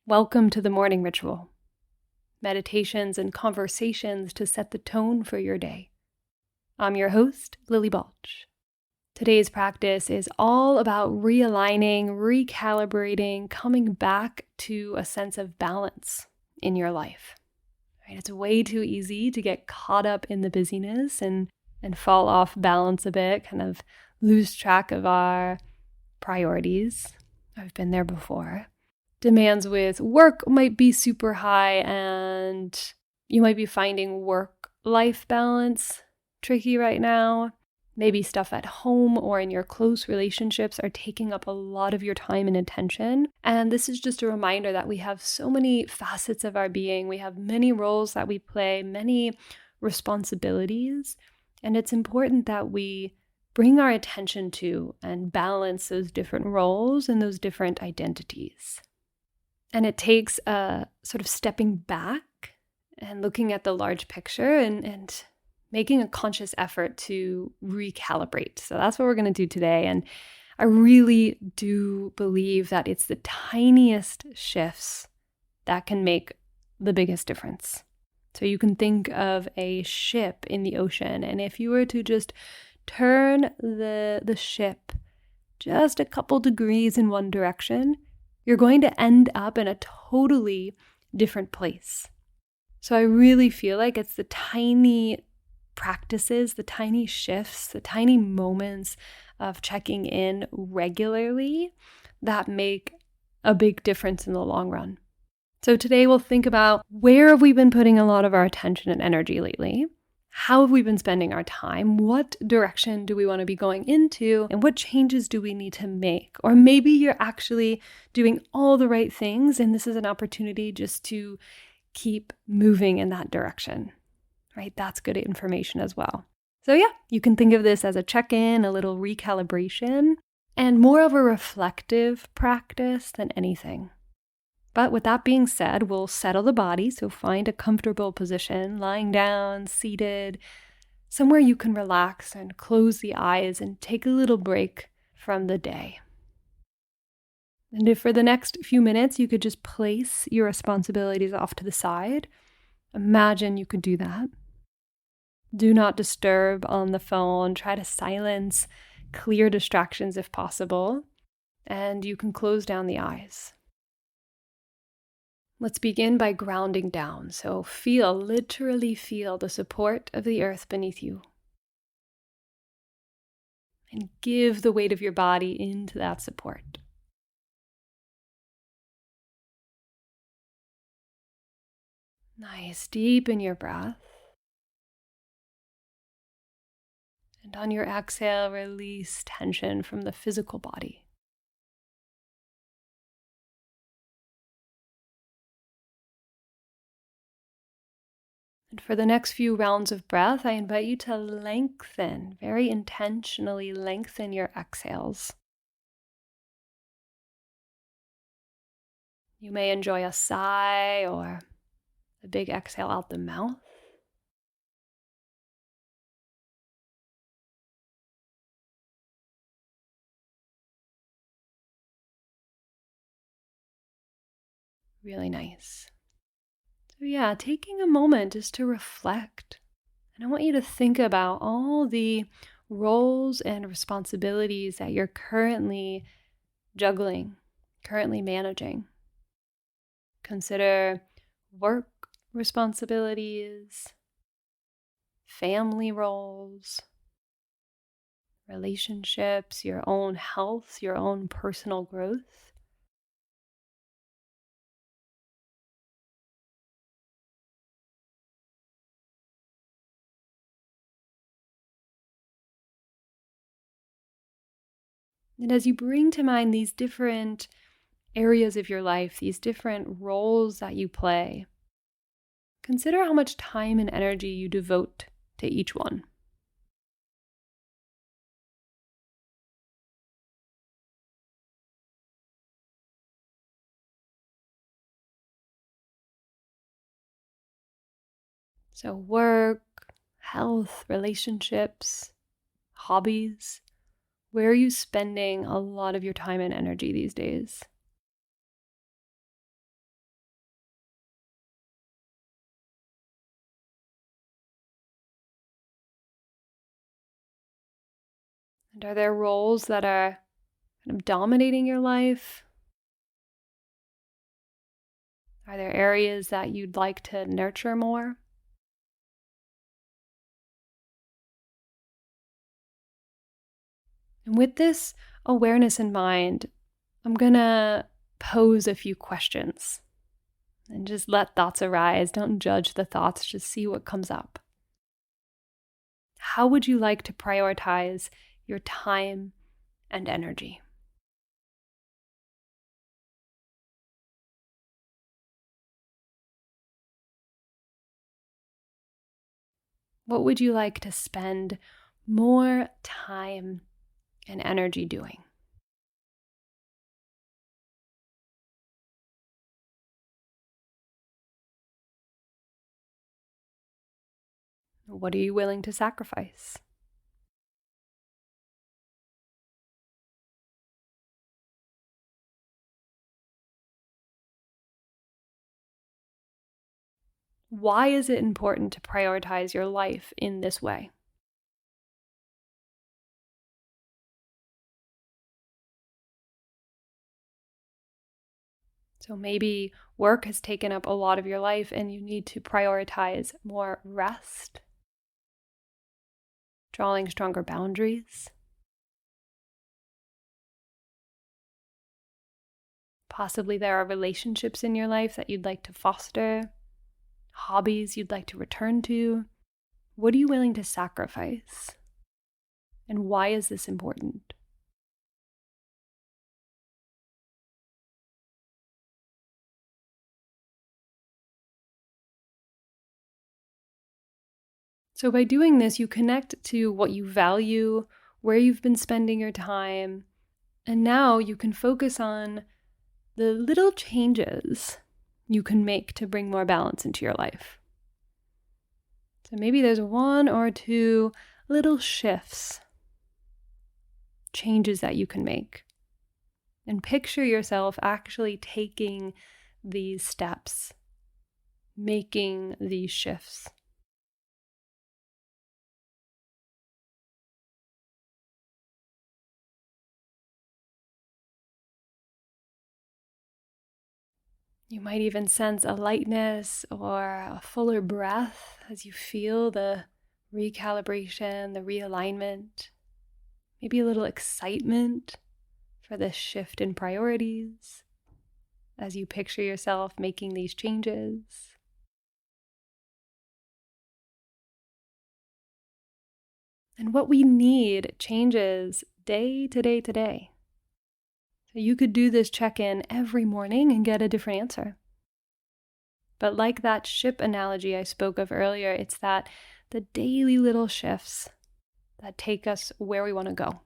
Welcome to the morning ritual. Meditations and conversations to set the tone for your day. I'm your host, Lily Balch. Today's practice is all about realigning, recalibrating, coming back to a sense of balance in your life. Right? It's way too easy to get caught up in the busyness and fall off balance a bit, kind of lose track of our priorities. I've been there before. Demands with work might be super high, and you might be finding work-life balance tricky right now. Maybe stuff at home or in your close relationships are taking up a lot of your time and attention. And this is just a reminder that we have so many facets of our being. We have many roles that we play, many responsibilities. And it's important that we bring our attention to and balance those different roles and those different identities. And it takes a sort of stepping back and looking at the large picture and making a conscious effort to recalibrate. So that's what we're going to do today. And I really do believe that it's the tiniest shifts that can make the biggest difference. So you can think of a ship in the ocean. And if you were to just turn the ship just a couple degrees in one direction, you're going to end up in a totally different place. So I really feel like it's the tiny practices, the tiny shifts, the tiny moments of checking in regularly that make a big difference in the long run. So today we'll think about where have we been putting a lot of our attention and energy lately? How have we been spending our time? What direction do we want to be going into? And what changes do we need to make? Or maybe you're actually doing all the right things and this is an opportunity just to keep moving in that direction, right? That's good information as well. So yeah, you can think of this as a check-in, a little recalibration, and more of a reflective practice than anything. But with that being said, we'll settle the body, so find a comfortable position, lying down, seated, somewhere you can relax and close the eyes and take a little break from the day. And if for the next few minutes you could just place your responsibilities off to the side, imagine you could do that. Do not disturb on the phone, try to silence, clear distractions if possible, and you can close down the eyes. Let's begin by grounding down. So literally feel the support of the earth beneath you. And give the weight of your body into that support. Nice. Deepen your breath. And on your exhale, release tension from the physical body. And for the next few rounds of breath, I invite you to lengthen, very intentionally lengthen your exhales. You may enjoy a sigh or a big exhale out the mouth. Really nice. So yeah, taking a moment just to reflect. And I want you to think about all the roles and responsibilities that you're currently juggling, currently managing. Consider work responsibilities, family roles, relationships, your own health, your own personal growth. And as you bring to mind these different areas of your life, these different roles that you play, consider how much time and energy you devote to each one. So work, health, relationships, hobbies. Where are you spending a lot of your time and energy these days? And are there roles that are kind of dominating your life? Are there areas that you'd like to nurture more? And with this awareness in mind, I'm going to pose a few questions and just let thoughts arise. Don't judge the thoughts, just see what comes up. How would you like to prioritize your time and energy? What would you like to spend more time and energy doing? What are you willing to sacrifice? Why is it important to prioritize your life in this way? So maybe work has taken up a lot of your life and you need to prioritize more rest, drawing stronger boundaries. Possibly there are relationships in your life that you'd like to foster, hobbies you'd like to return to. What are you willing to sacrifice? And why is this important? So by doing this, you connect to what you value, where you've been spending your time, and now you can focus on the little changes you can make to bring more balance into your life. So maybe there's one or two little shifts, changes that you can make. And picture yourself actually taking these steps, making these shifts. You might even sense a lightness or a fuller breath as you feel the recalibration, the realignment, maybe a little excitement for this shift in priorities as you picture yourself making these changes. And what we need changes day to day to day. So you could do this check-in every morning and get a different answer. But like that ship analogy I spoke of earlier, it's that the daily little shifts that take us where we want to go.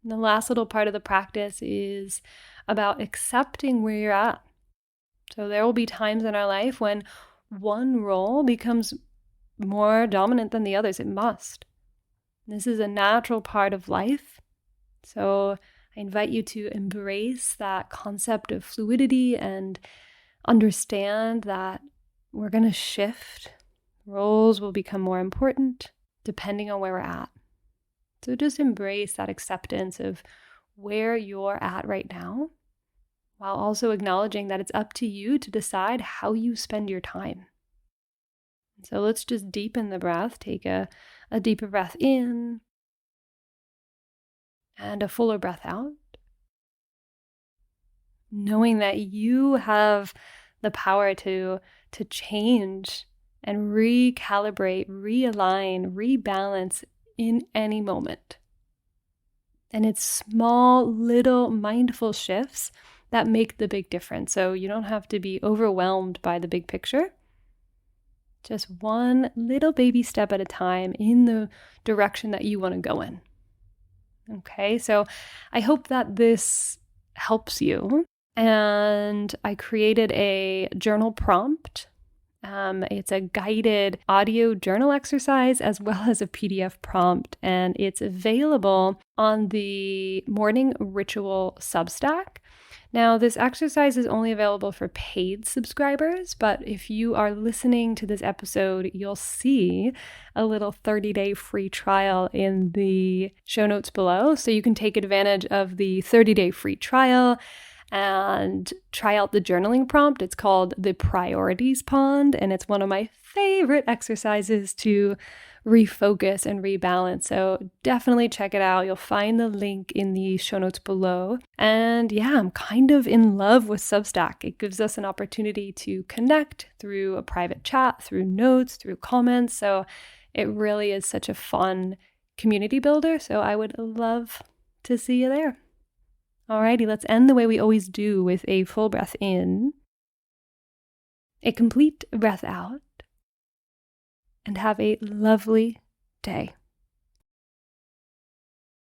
And the last little part of the practice is about accepting where you're at. So there will be times in our life when one role becomes more dominant than the others. It must. This is a natural part of life. So I invite you to embrace that concept of fluidity and understand that we're going to shift. Roles will become more important depending on where we're at. So just embrace that acceptance of where you're at right now, while also acknowledging that it's up to you to decide how you spend your time. So let's just deepen the breath. Take a deeper breath in and a fuller breath out. Knowing that you have the power to change and recalibrate, realign, rebalance in any moment. And it's small, little mindful shifts that make the big difference. So you don't have to be overwhelmed by the big picture. Just one little baby step at a time in the direction that you want to go in. Okay, so I hope that this helps you. And I created a journal prompt. It's a guided audio journal exercise as well as a PDF prompt, and it's available on the Morning Ritual Substack. Now, this exercise is only available for paid subscribers, but if you are listening to this episode, you'll see a little 30-day free trial in the show notes below. So you can take advantage of the 30-day free trial and try out the journaling prompt. It's called the Priorities Pond, and it's one of my favorite exercises to refocus and rebalance. So definitely check it out. You'll find the link in the show notes below. And yeah, I'm kind of in love with Substack. It gives us an opportunity to connect through a private chat, through notes, through comments. So it really is such a fun community builder. So I would love to see you there. Alrighty, let's end the way we always do with a full breath in, a complete breath out, and have a lovely day.